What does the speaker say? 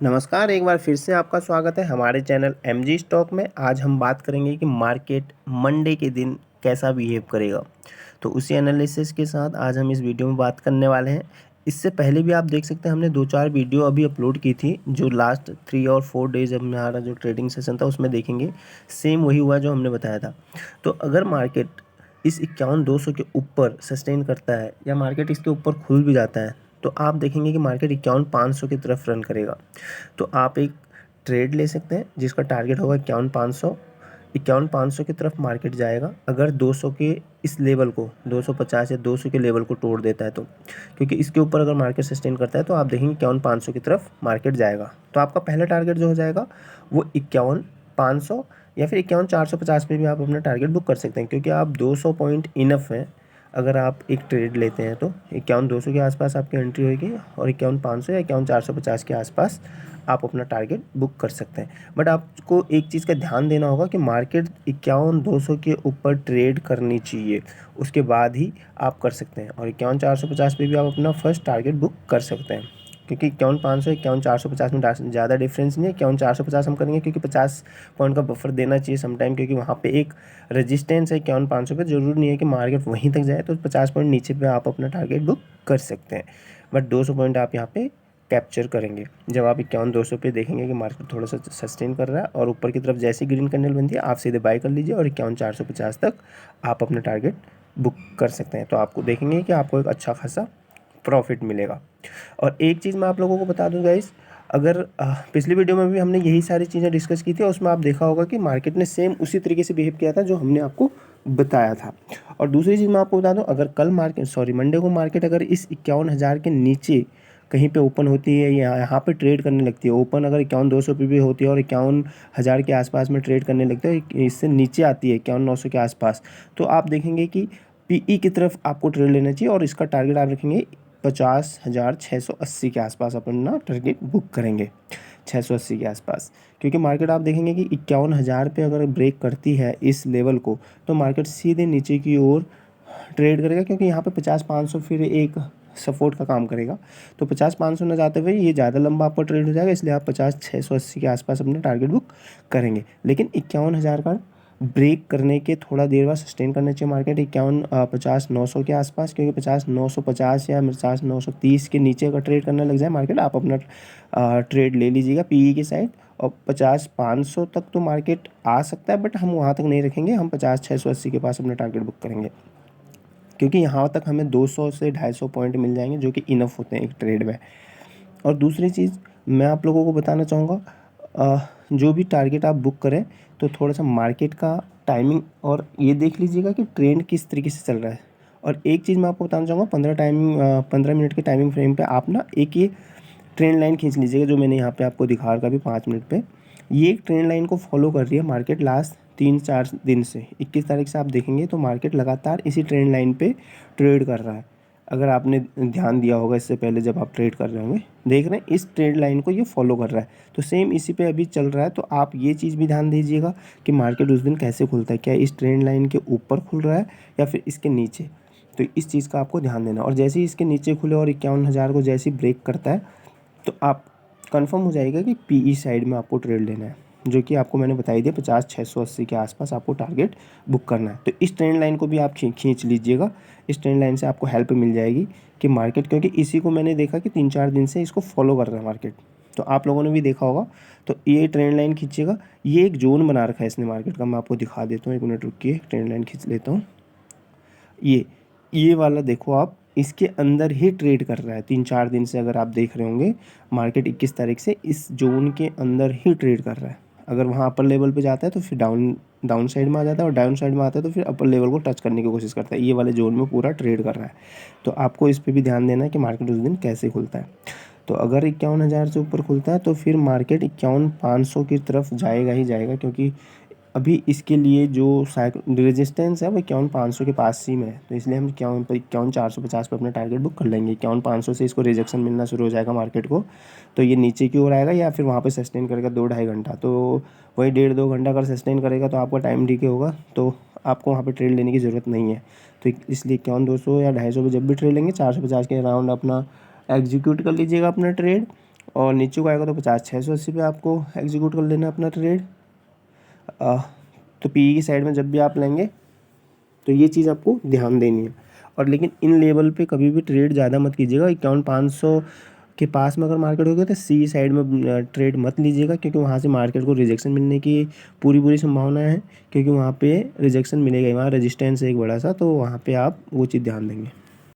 नमस्कार, एक बार फिर से आपका स्वागत है हमारे चैनल एमजी स्टॉक में। आज हम बात करेंगे कि मार्केट मंडे के दिन कैसा बिहेव करेगा। तो उसी एनालिसिस के साथ आज हम इस वीडियो में बात करने वाले हैं। इससे पहले भी आप देख सकते हैं हमने 2-4 वीडियो अभी अपलोड की थी, जो लास्ट 3 और 4 डेज़ अब हमारा जो ट्रेडिंग सेशन था उसमें देखेंगे सेम वही हुआ जो हमने बताया था। तो अगर मार्केट इस 51,200 के ऊपर सस्टेन करता है या मार्केट इसके ऊपर खुल भी जाता है तो आप देखेंगे कि मार्केट 51,500 की तरफ रन करेगा। तो आप एक ट्रेड ले सकते हैं जिसका टारगेट होगा 51,500 की तरफ मार्केट जाएगा अगर 200 के इस लेवल को 250 या 200 के लेवल को तोड़ देता है तो, क्योंकि इसके ऊपर अगर मार्केट सस्टेन करता है तो आप देखेंगे 51,500 की तरफ मार्केट जाएगा। तो आपका पहला टारगेट जो हो जाएगा वो 51,500 या फिर 51,450 पे भी आप अपना टारगेट बुक कर सकते हैं, क्योंकि आप 200 पॉइंट इनफ है। अगर आप एक ट्रेड लेते हैं तो 51,200 के आसपास आपकी एंट्री होगी और 51,500 या 51,450 के आसपास आप अपना टारगेट बुक कर सकते हैं। बट आपको एक चीज़ का ध्यान देना होगा कि मार्केट 51,200 के ऊपर ट्रेड करनी चाहिए, उसके बाद ही आप कर सकते हैं। और 51,450 पे भी आप अपना फर्स्ट टारगेट बुक कर सकते हैं, क्योंकि 51,500 51,450 में ज़्यादा डिफरेंस नहीं है। 51,450 हम करेंगे क्योंकि 50 पॉइंट का बफर देना चाहिए समटाइम, क्योंकि वहाँ पे एक रेजिस्टेंस है 51,500 पे। ज़रूरी नहीं है कि मार्केट वहीं तक जाए, तो 50 पॉइंट नीचे पे आप अपना टारगेट बुक कर सकते हैं। बट 200 पॉइंट आप यहाँ पे कैप्चर करेंगे जब आप 51,200 पे देखेंगे कि मार्केट थोड़ा सा सस्टेन कर रहा है और ऊपर की तरफ जैसे ग्रीन कैंडल बनती है आप सीधे बाय कर लीजिए और 51,450 तक आप अपना टारगेट बुक कर सकते हैं। तो आपको देखेंगे कि आपको एक अच्छा खासा प्रॉफिट मिलेगा। और एक चीज़ मैं आप लोगों को बता दूं गाइस, अगर पिछली वीडियो में भी हमने यही सारी चीज़ें डिस्कस की थी और उसमें आप देखा होगा कि मार्केट ने सेम उसी तरीके से बिहेव किया था जो हमने आपको बताया था। और दूसरी चीज़ मैं आपको बता दूं, अगर कल मंडे को मार्केट अगर इस 51,000 के नीचे कहीं पे ओपन होती है या यहाँ पे ट्रेड करने लगती है, ओपन अगर 51,200 पे भी होती है और 51,000 के आसपास में ट्रेड करने लगती है, इससे नीचे आती है 51,900 के आसपास, तो आप देखेंगे कि पीई की तरफ आपको ट्रेड लेना चाहिए और इसका टारगेट आप रखेंगे 50,680 के आसपास अपना टारगेट बुक करेंगे, 680 के आसपास। क्योंकि मार्केट आप देखेंगे कि 51,000 पे अगर ब्रेक करती है इस लेवल को तो मार्केट सीधे नीचे की ओर ट्रेड करेगा, क्योंकि यहाँ पे 50,500 फिर एक सपोर्ट का काम करेगा। तो 50,500 न जाते हुए ये ज़्यादा लंबा आपका ट्रेड हो जाएगा, इसलिए आप 50,680 के आसपास अपना टारगेट बुक करेंगे। लेकिन 51,000 का ब्रेक करने के थोड़ा देर बाद सस्टेन करना चाहिए मार्केट 50,900 के आसपास, क्योंकि 50,950 या 50,930 के नीचे अगर ट्रेड करने लग जाए मार्केट, आप अपना ट्रेड ले लीजिएगा पीई की साइड। और 50,500 तक तो मार्केट आ सकता है, बट हम वहाँ तक नहीं रखेंगे, हम 50,680 के पास अपना टारगेट बुक करेंगे, क्योंकि यहाँ तक हमें 200 से 250 पॉइंट मिल जाएंगे जो कि इनफ होते हैं एक ट्रेड में। और दूसरी चीज़ मैं आप लोगों को बताना चाहूँगा, जो भी टारगेट आप बुक करें तो थोड़ा सा मार्केट का टाइमिंग और ये देख लीजिएगा कि ट्रेंड किस तरीके से चल रहा है। और एक चीज़ मैं आपको बताना चाहूँगा, 15 मिनट के टाइमिंग फ्रेम पे आप ना एक ये ट्रेंड लाइन खींच लीजिएगा, जो मैंने यहाँ पे आपको दिखा रखा अभी 5 मिनट पे। ये एक ट्रेंड लाइन को फॉलो कर रही है मार्केट लास्ट 3-4 दिन से। 21 तारीख से आप देखेंगे तो मार्केट लगातार इसी ट्रेंड लाइन पे ट्रेड कर रहा है। अगर आपने ध्यान दिया होगा इससे पहले जब आप ट्रेड कर रहे होंगे, देख रहे हैं इस ट्रेंड लाइन को ये फॉलो कर रहा है, तो सेम इसी पे अभी चल रहा है। तो आप ये चीज़ भी ध्यान दीजिएगा कि मार्केट उस दिन कैसे खुलता है, क्या इस ट्रेंड लाइन के ऊपर खुल रहा है या फिर इसके नीचे। तो इस चीज़ का आपको ध्यान देना, और जैसे ही इसके नीचे खुले और 51,000 को जैसे ही ब्रेक करता है तो आप कंफर्म हो जाएगा कि पीई साइड में आपको ट्रेड लेना है, जो कि आपको मैंने बताई दिया 50,680 के आसपास आपको टारगेट बुक करना है। तो इस ट्रेंड लाइन को भी आप खींच लीजिएगा, इस ट्रेंड लाइन से आपको हेल्प मिल जाएगी कि मार्केट, क्योंकि इसी को मैंने देखा कि 3-4 दिन से इसको फॉलो कर रहा है मार्केट, तो आप लोगों ने भी देखा होगा। तो ये ट्रेंड लाइन खींचिएगा, ये एक जोन बना रखा है इसने मार्केट का, मैं आपको दिखा देता हूँ, 1 मिनट रुकिए, ट्रेंड लाइन खींच लेता हूँ। ये वाला देखो आप, इसके अंदर ही ट्रेड कर रहा है 3-4 दिन से। अगर आप देख रहे होंगे मार्केट 21 तारीख से इस जोन के अंदर ही ट्रेड कर रहा है। अगर वहाँ अपर लेवल पे जाता है तो फिर डाउन साइड में आ जाता है, और डाउन साइड में आता है तो फिर अपर लेवल को टच करने की कोशिश करता है। ये वाले जोन में पूरा ट्रेड कर रहा है। तो आपको इस पर भी ध्यान देना है कि मार्केट उस दिन कैसे खुलता है। तो अगर 51,000 से ऊपर खुलता है तो फिर मार्केट 51,500 की तरफ जाएगा ही जाएगा, क्योंकि अभी इसके लिए जो रेजिस्टेंस है वो 51,500 के पास ही में है। तो इसलिए हम 51,450 पे अपना टारगेट बुक कर लेंगे। 51,500 से इसको रिजेक्शन मिलना शुरू हो जाएगा मार्केट को, तो ये नीचे की ओर आएगा या फिर वहाँ पे सस्टेन करेगा 2-2.5 घंटा। तो वही 1.5-2 घंटा अगर सस्टेन करेगा तो आपका टाइम डीके होगा, तो आपको वहाँ पर ट्रेड लेने की ज़रूरत नहीं है। तो इसलिए 51,200 या 250 पे जब भी ट्रेड लेंगे 450 के अराउंड अपना एग्जीक्यूट कर लीजिएगा अपना ट्रेड। और नीचे को आएगा तो 50 680 पे आपको एग्जीक्यूट कर लेना अपना ट्रेड। तो पी की साइड में जब भी आप लेंगे तो ये चीज़ आपको ध्यान देनी है। और लेकिन इन लेवल पे कभी भी ट्रेड ज़्यादा मत कीजिएगा। 51,500 के पास में अगर मार्केट हो गया तो सी साइड में ट्रेड मत लीजिएगा, क्योंकि वहाँ से मार्केट को रिजेक्शन मिलने की पूरी संभावना है, क्योंकि वहाँ पे रिजेक्शन मिलेगा ही, वहाँ रेजिस्टेंस है एक बड़ा सा, तो वहाँ पे आप वो चीज़ ध्यान देंगे।